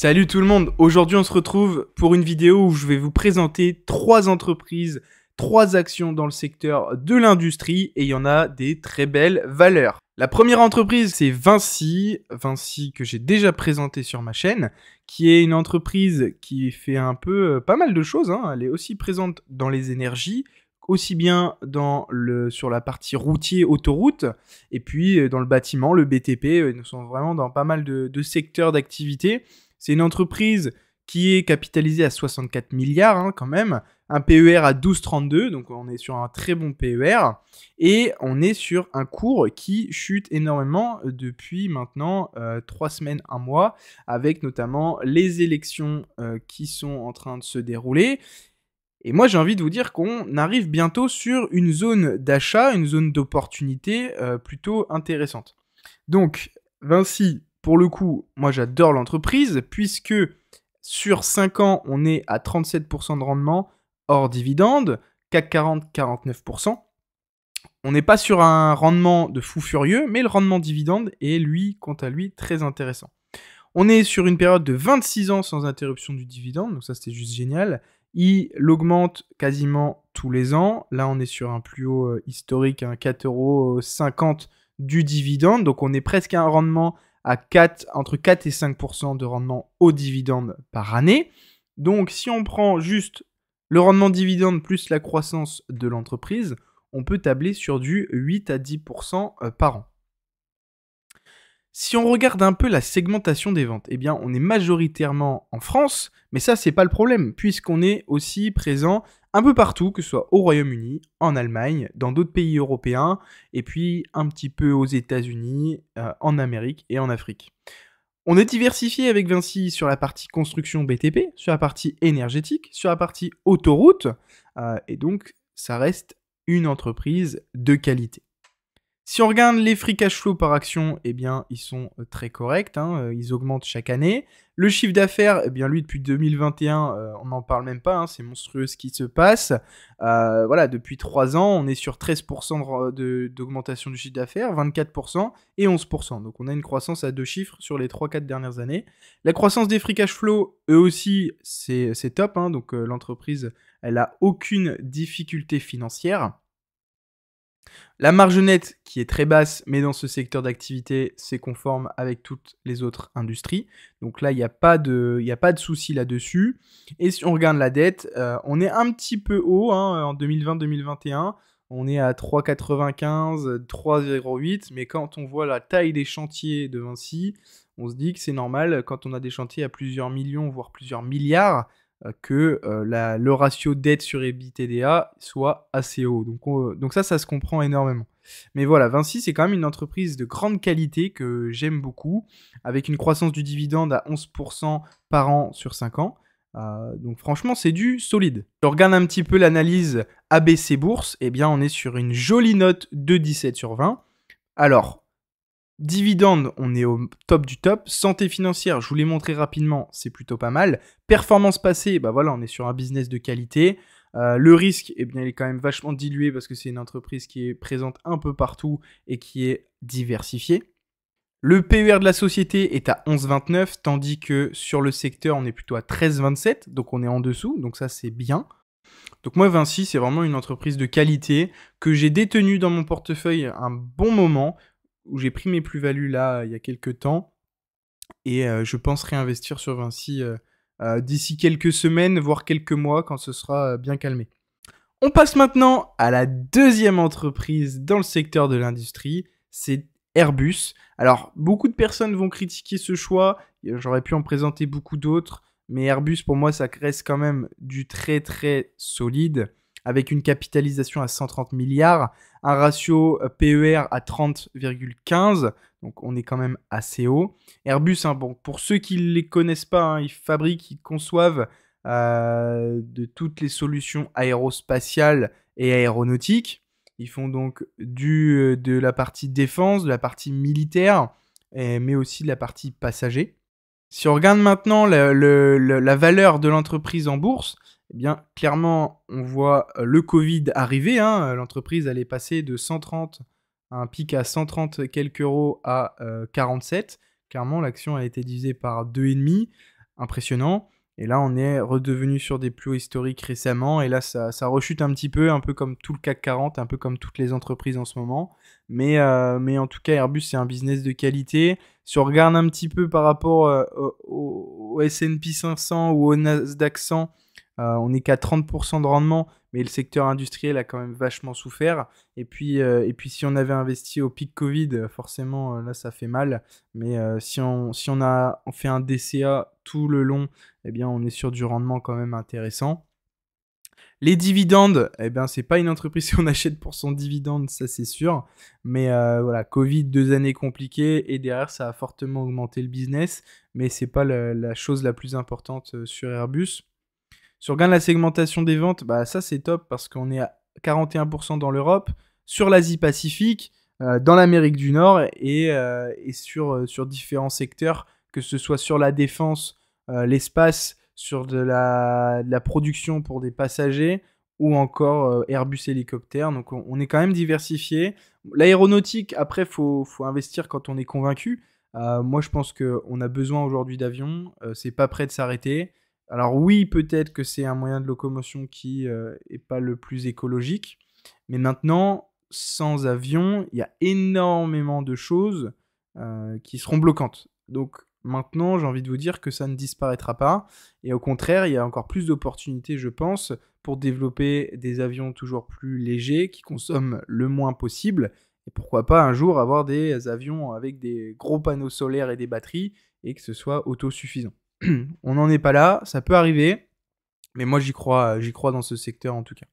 Salut tout le monde, aujourd'hui on se retrouve pour une vidéo où je vais vous présenter 3 entreprises, 3 actions dans le secteur de l'industrie et il y en a des très belles valeurs. La première entreprise c'est Vinci que j'ai déjà présenté sur ma chaîne, qui est une entreprise qui fait un peu pas mal de choses, hein. Elle est aussi présente dans les énergies, aussi bien sur la partie routier, autoroute, et puis dans le bâtiment, le BTP, nous sommes vraiment dans pas mal de secteurs d'activité. C'est une entreprise qui est capitalisée à 64 milliards hein, quand même, un PER à 12,32, donc on est sur un très bon PER, et on est sur un cours qui chute énormément depuis maintenant 3 semaines, 1 mois, avec notamment les élections qui sont en train de se dérouler. Et moi j'ai envie de vous dire qu'on arrive bientôt sur une zone d'achat, une zone d'opportunité plutôt intéressante. Donc Vinci, pour le coup, moi j'adore l'entreprise, puisque sur 5 ans, on est à 37% de rendement, hors dividende, CAC 40, 49%. On n'est pas sur un rendement de fou furieux, mais le rendement dividende est, lui, quant à lui, très intéressant. On est sur une période de 26 ans sans interruption du dividende, donc ça c'était juste génial. Il augmente quasiment tous les ans. Là, on est sur un plus haut historique, hein, 4,50 € du dividende, donc on est presque à un rendement à entre 4 et 5% de rendement au dividende par année. Donc si on prend juste le rendement dividende plus la croissance de l'entreprise, on peut tabler sur du 8 à 10% par an. Si on regarde un peu la segmentation des ventes, eh bien on est majoritairement en France, mais ça c'est pas le problème, puisqu'on est aussi présent un peu partout, que ce soit au Royaume-Uni, en Allemagne, dans d'autres pays européens, et puis un petit peu aux États-Unis, en Amérique et en Afrique. On est diversifié avec Vinci sur la partie construction BTP, sur la partie énergétique, sur la partie autoroute, et donc ça reste une entreprise de qualité. Si on regarde les free cash flow par action, eh bien, ils sont très corrects, hein, ils augmentent chaque année. Le chiffre d'affaires, eh bien, lui, depuis 2021, on n'en parle même pas, hein, c'est monstrueux ce qui se passe. Voilà, depuis 3 ans, on est sur 13% d'augmentation du chiffre d'affaires, 24% et 11%. Donc, on a une croissance à 2 chiffres sur les 3-4 dernières années. La croissance des free cash flow, eux aussi, c'est top, hein, donc l'entreprise, elle n'a aucune difficulté financière. La marge nette qui est très basse, mais dans ce secteur d'activité, c'est conforme avec toutes les autres industries. Donc là, il n'y a pas de souci là-dessus. Et si on regarde la dette, on est un petit peu haut hein, en 2020-2021. On est à 3,95, 3,08. Mais quand on voit la taille des chantiers de Vinci, on se dit que c'est normal quand on a des chantiers à plusieurs millions, voire plusieurs milliards, que le ratio dette sur EBITDA soit assez haut. Donc ça se comprend énormément. Mais voilà, Vinci, c'est quand même une entreprise de grande qualité que j'aime beaucoup, avec une croissance du dividende à 11% par an sur 5 ans. Donc franchement, c'est du solide. Si on regarde un petit peu l'analyse ABC Bourse, eh bien on est sur une jolie note de 17 sur 20. Alors, dividende, on est au top du top. Santé financière, je vous l'ai montré rapidement, c'est plutôt pas mal. Performance passée, bah voilà, on est sur un business de qualité. Le risque, eh bien, il est quand même vachement dilué parce que c'est une entreprise qui est présente un peu partout et qui est diversifiée. Le PER de la société est à 11,29, tandis que sur le secteur, on est plutôt à 13,27, donc on est en dessous, donc ça c'est bien. Donc moi, Vinci, c'est vraiment une entreprise de qualité que j'ai détenue dans mon portefeuille un bon moment, où j'ai pris mes plus-values là, il y a quelques temps, et je pense réinvestir sur Vinci d'ici quelques semaines, voire quelques mois, quand ce sera bien calmé. On passe maintenant à la deuxième entreprise dans le secteur de l'industrie, c'est Airbus. Alors, beaucoup de personnes vont critiquer ce choix, j'aurais pu en présenter beaucoup d'autres, mais Airbus, pour moi, ça reste quand même du très très solide, avec une capitalisation à 130 milliards, un ratio PER à 30,15, donc on est quand même assez haut. Airbus, hein, bon, pour ceux qui ne les connaissent pas, hein, ils fabriquent, ils conçoivent de toutes les solutions aérospatiales et aéronautiques. Ils font donc de la partie défense, de la partie militaire, mais aussi de la partie passager. Si on regarde maintenant la valeur de l'entreprise en bourse, eh bien, clairement, on voit le Covid arriver. Hein, l'entreprise, elle est passée de 130, un pic à 130 quelques euros à 47. Clairement, l'action a été divisée par 2,5. impressionnant. Et là, on est redevenu sur des plus hauts historiques récemment. Et là, ça rechute un peu comme tout le CAC 40, un peu comme toutes les entreprises en ce moment. Mais en tout cas, Airbus, c'est un business de qualité. Si on regarde un petit peu par rapport au S&P 500 ou au Nasdaq 100, on n'est qu'à 30% de rendement, mais le secteur industriel a quand même vachement souffert. Et puis si on avait investi au pic Covid, forcément, là, ça fait mal. Mais si on fait un DCA tout le long, eh bien, on est sur du rendement quand même intéressant. Les dividendes, eh bien, c'est pas une entreprise qu'on achète pour son dividende, ça c'est sûr. Mais voilà, Covid, 2 années compliquées, et derrière, ça a fortement augmenté le business. Mais c'est pas la chose la plus importante sur Airbus. Si on regarde la segmentation des ventes, bah ça c'est top parce qu'on est à 41% dans l'Europe, sur l'Asie-Pacifique, dans l'Amérique du Nord et sur différents secteurs, que ce soit sur la défense, l'espace, sur de la production pour des passagers ou encore Airbus hélicoptère. Donc on est quand même diversifié. L'aéronautique, après, faut investir quand on est convaincu. Moi je pense qu'on a besoin aujourd'hui d'avions, c'est pas prêt de s'arrêter. Alors oui, peut-être que c'est un moyen de locomotion qui est pas le plus écologique, mais maintenant, sans avion, il y a énormément de choses qui seront bloquantes. Donc maintenant, j'ai envie de vous dire que ça ne disparaîtra pas, et au contraire, il y a encore plus d'opportunités, je pense, pour développer des avions toujours plus légers, qui consomment le moins possible, et pourquoi pas un jour avoir des avions avec des gros panneaux solaires et des batteries, et que ce soit autosuffisant. On n'en est pas là, ça peut arriver, mais moi j'y crois dans ce secteur en tout cas.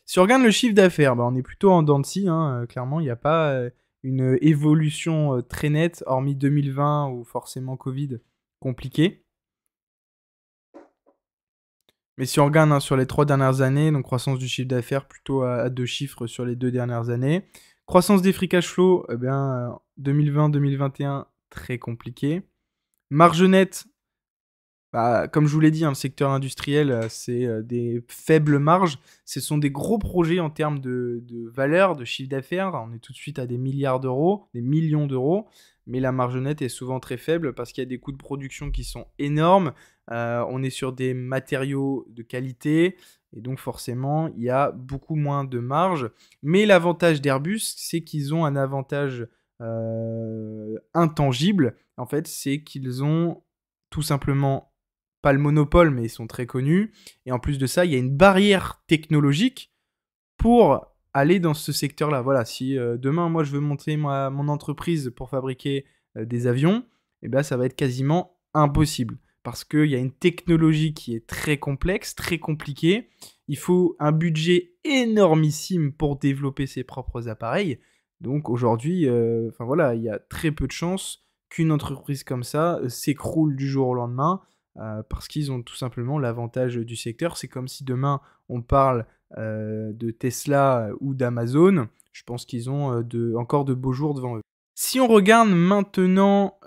Si on regarde le chiffre d'affaires, bah, on est plutôt en dents de scie, hein, clairement, il n'y a pas une évolution très nette, hormis 2020 ou forcément Covid compliqué. Mais si on regarde sur les 3 dernières années, donc croissance du chiffre d'affaires plutôt à 2 chiffres sur les 2 dernières années. Croissance des free cash flow, 2020-2021, très compliqué. Marge nette, bah, comme je vous l'ai dit, le secteur industriel, c'est des faibles marges. Ce sont des gros projets en termes de valeur, de chiffre d'affaires. On est tout de suite à des milliards d'euros, des millions d'euros. Mais la marge nette est souvent très faible parce qu'il y a des coûts de production qui sont énormes. On est sur des matériaux de qualité. Et donc forcément, il y a beaucoup moins de marge. Mais l'avantage d'Airbus, c'est qu'ils ont un avantage intangible. En fait, c'est qu'ils ont tout simplement pas le monopole, mais ils sont très connus. Et en plus de ça, il y a une barrière technologique pour aller dans ce secteur-là. Voilà, si demain, moi, je veux monter mon entreprise pour fabriquer des avions, eh ben, ça va être quasiment impossible. Parce qu'il y a une technologie qui est très complexe, très compliquée. Il faut un budget énormissime pour développer ses propres appareils. Donc aujourd'hui, voilà, il y a très peu de chances qu'une entreprise comme ça s'écroule du jour au lendemain parce qu'ils ont tout simplement l'avantage du secteur. C'est comme si demain on parle de Tesla ou d'Amazon. Je pense qu'ils ont encore de beaux jours devant eux. Si on regarde maintenant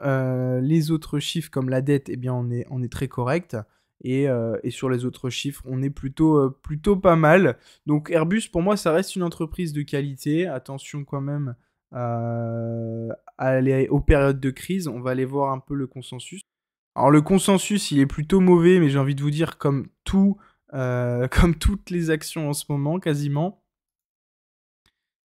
les autres chiffres comme la dette, eh bien on est très correct. Et sur les autres chiffres, on est plutôt pas mal. Donc Airbus, pour moi, ça reste une entreprise de qualité. Attention quand même aux périodes de crise. On va aller voir un peu le consensus. Alors le consensus, il est plutôt mauvais, mais j'ai envie de vous dire comme comme toutes les actions en ce moment, quasiment.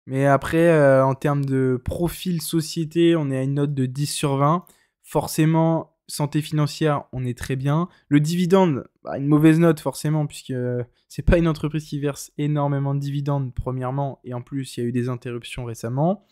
Mais après, en termes de profil société, on est à une note de 10 sur 20. Forcément, santé financière, on est très bien. Le dividende, bah, une mauvaise note forcément, puisque c'est pas une entreprise qui verse énormément de dividendes, premièrement, et en plus, il y a eu des interruptions récemment.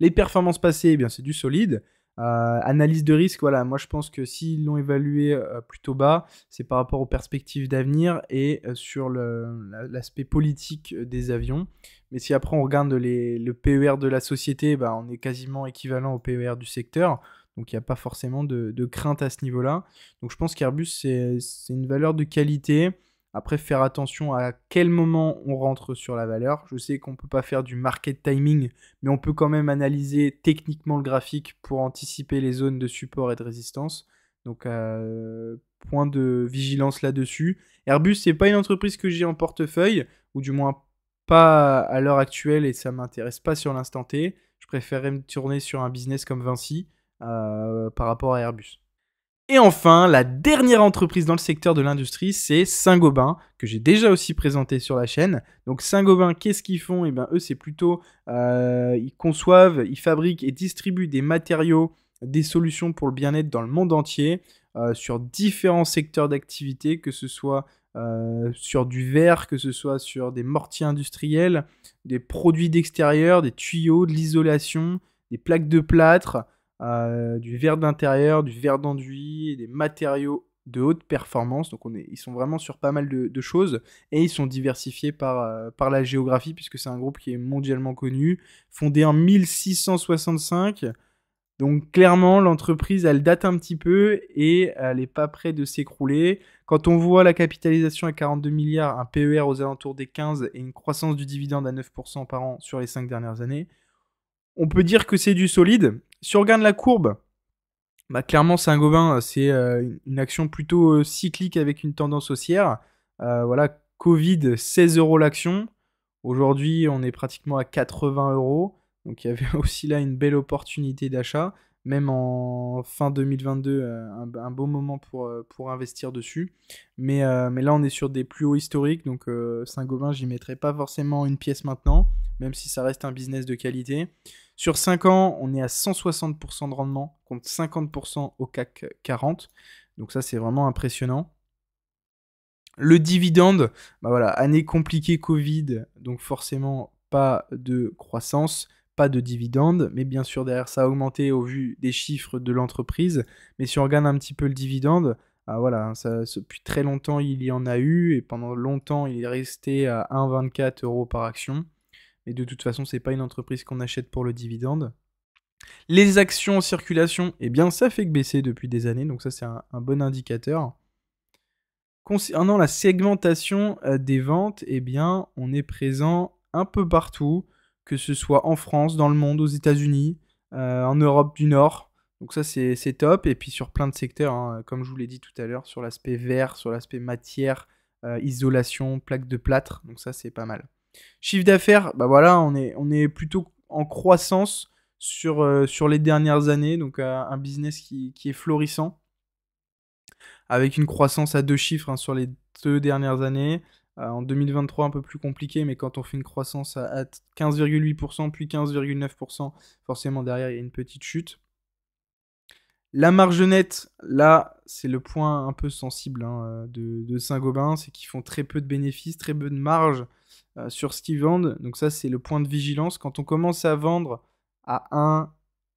Les performances passées, eh bien, c'est du solide. Analyse de risque, voilà, moi je pense que s'ils l'ont évalué plutôt bas, c'est par rapport aux perspectives d'avenir et sur l'aspect politique des avions. Mais si après on regarde le PER de la société, bah, on est quasiment équivalent au PER du secteur. Donc il n'y a pas forcément de crainte à ce niveau-là. Donc je pense qu'Airbus, c'est une valeur de qualité. Après, faire attention à quel moment on rentre sur la valeur. Je sais qu'on ne peut pas faire du market timing, mais on peut quand même analyser techniquement le graphique pour anticiper les zones de support et de résistance. Donc, point de vigilance là-dessus. Airbus, c'est pas une entreprise que j'ai en portefeuille, ou du moins pas à l'heure actuelle, et ça m'intéresse pas sur l'instant T. Je préférerais me tourner sur un business comme Vinci par rapport à Airbus. Et enfin, la dernière entreprise dans le secteur de l'industrie, c'est Saint-Gobain, que j'ai déjà aussi présenté sur la chaîne. Donc Saint-Gobain, qu'est-ce qu'ils font? Eh bien, eux, c'est plutôt, ils conçoivent, ils fabriquent et distribuent des matériaux, des solutions pour le bien-être dans le monde entier, sur différents secteurs d'activité, que ce soit sur du verre, que ce soit sur des mortiers industriels, des produits d'extérieur, des tuyaux, de l'isolation, des plaques de plâtre, du verre d'intérieur, du verre d'enduit, des matériaux de haute performance. Donc ils sont vraiment sur pas mal de choses et ils sont diversifiés par la géographie puisque c'est un groupe qui est mondialement connu, fondé en 1665. Donc clairement, l'entreprise, elle date un petit peu et elle n'est pas près de s'écrouler. Quand on voit la capitalisation à 42 milliards, un PER aux alentours des 15 et une croissance du dividende à 9% par an sur les 5 dernières années, on peut dire que c'est du solide. Si on regarde la courbe, bah clairement Saint-Gobain, c'est une action plutôt cyclique avec une tendance haussière. Voilà, Covid, 16 € l'action. Aujourd'hui, on est pratiquement à 80 €. Donc il y avait aussi là une belle opportunité d'achat. Même en fin 2022, un beau moment pour investir dessus. Mais là, on est sur des plus hauts historiques. Donc Saint-Gobain, j'y mettrai pas forcément une pièce maintenant, même si ça reste un business de qualité. Sur 5 ans, on est à 160% de rendement, contre 50% au CAC 40. Donc ça, c'est vraiment impressionnant. Le dividende, bah voilà, année compliquée Covid, donc forcément pas de croissance, pas de dividende, mais bien sûr derrière ça a augmenté au vu des chiffres de l'entreprise. Mais si on regarde un petit peu le dividende, voilà, depuis très longtemps il y en a eu et pendant longtemps il est resté à 1,24 € par action. Et de toute façon, c'est pas une entreprise qu'on achète pour le dividende. Les actions en circulation, eh bien ça fait que baisser depuis des années, donc ça c'est un bon indicateur. Concernant la segmentation des ventes, eh bien, on est présent un peu partout, que ce soit en France, dans le monde, aux États-Unis, en Europe du Nord. Donc ça, c'est top. Et puis sur plein de secteurs, hein, comme je vous l'ai dit tout à l'heure, sur l'aspect verre, sur l'aspect matière, isolation, plaques de plâtre. Donc ça, c'est pas mal. Chiffre d'affaires, bah voilà, on est plutôt en croissance sur les dernières années. Donc un business qui est florissant, avec une croissance à 2 chiffres hein, sur les 2 dernières années. En 2023, un peu plus compliqué, mais quand on fait une croissance à 15,8%, puis 15,9%, forcément derrière, il y a une petite chute. La marge nette, là, c'est le point un peu sensible hein, de Saint-Gobain, c'est qu'ils font très peu de bénéfices, très peu de marge sur ce qu'ils vendent. Donc ça, c'est le point de vigilance. Quand on commence à vendre à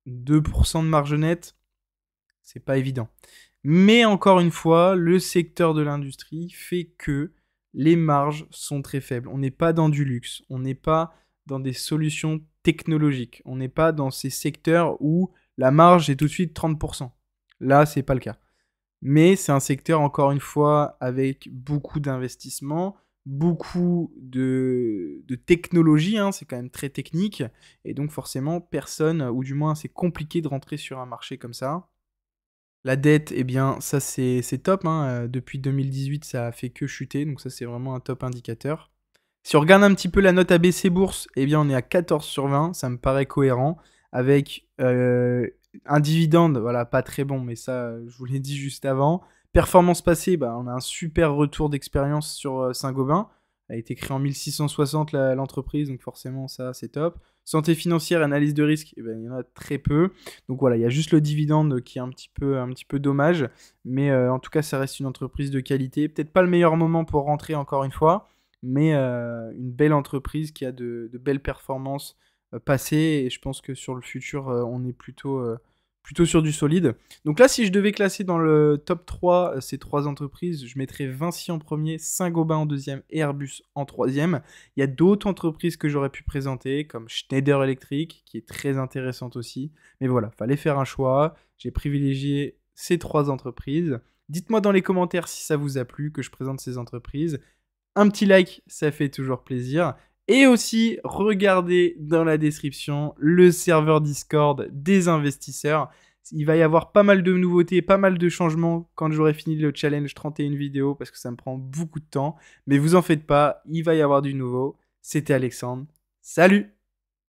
1-2% de marge nette, c'est pas évident. Mais encore une fois, le secteur de l'industrie fait que les marges sont très faibles. On n'est pas dans du luxe, on n'est pas dans des solutions technologiques, on n'est pas dans ces secteurs où la marge est tout de suite 30%. Là, c'est pas le cas. Mais c'est un secteur, encore une fois, avec beaucoup d'investissements, beaucoup de technologie, hein, c'est quand même très technique, et donc forcément, personne, ou du moins c'est compliqué de rentrer sur un marché comme ça. La dette, eh bien, ça c'est top. Hein. Depuis 2018, ça a fait que chuter, donc ça c'est vraiment un top indicateur. Si on regarde un petit peu la note ABC Bourse, eh bien, on est à 14 sur 20, ça me paraît cohérent, avec un dividende, voilà, pas très bon, mais ça, je vous l'ai dit juste avant. Performance passée, bah, on a un super retour d'expérience sur Saint-Gobain. Elle a été créée en 1660, l'entreprise, donc forcément, ça, c'est top. Santé financière, analyse de risque, eh ben, il y en a très peu. Donc voilà, il y a juste le dividende qui est un petit peu dommage. Mais en tout cas, ça reste une entreprise de qualité. Peut-être pas le meilleur moment pour rentrer, encore une fois, mais une belle entreprise qui a de belles performances passées. Et je pense que sur le futur, on est plutôt sur du solide. Donc là, si je devais classer dans le top 3 ces 3 entreprises, je mettrais Vinci en premier, Saint-Gobain en deuxième et Airbus en troisième. Il y a d'autres entreprises que j'aurais pu présenter, comme Schneider Electric, qui est très intéressante aussi. Mais voilà, fallait faire un choix. J'ai privilégié ces 3 entreprises. Dites-moi dans les commentaires si ça vous a plu que je présente ces entreprises. Un petit like, ça fait toujours plaisir. Et aussi, regardez dans la description le serveur Discord des investisseurs. Il va y avoir pas mal de nouveautés, pas mal de changements quand j'aurai fini le challenge 31 vidéos parce que ça me prend beaucoup de temps. Mais vous en faites pas, il va y avoir du nouveau. C'était Alexandre. Salut!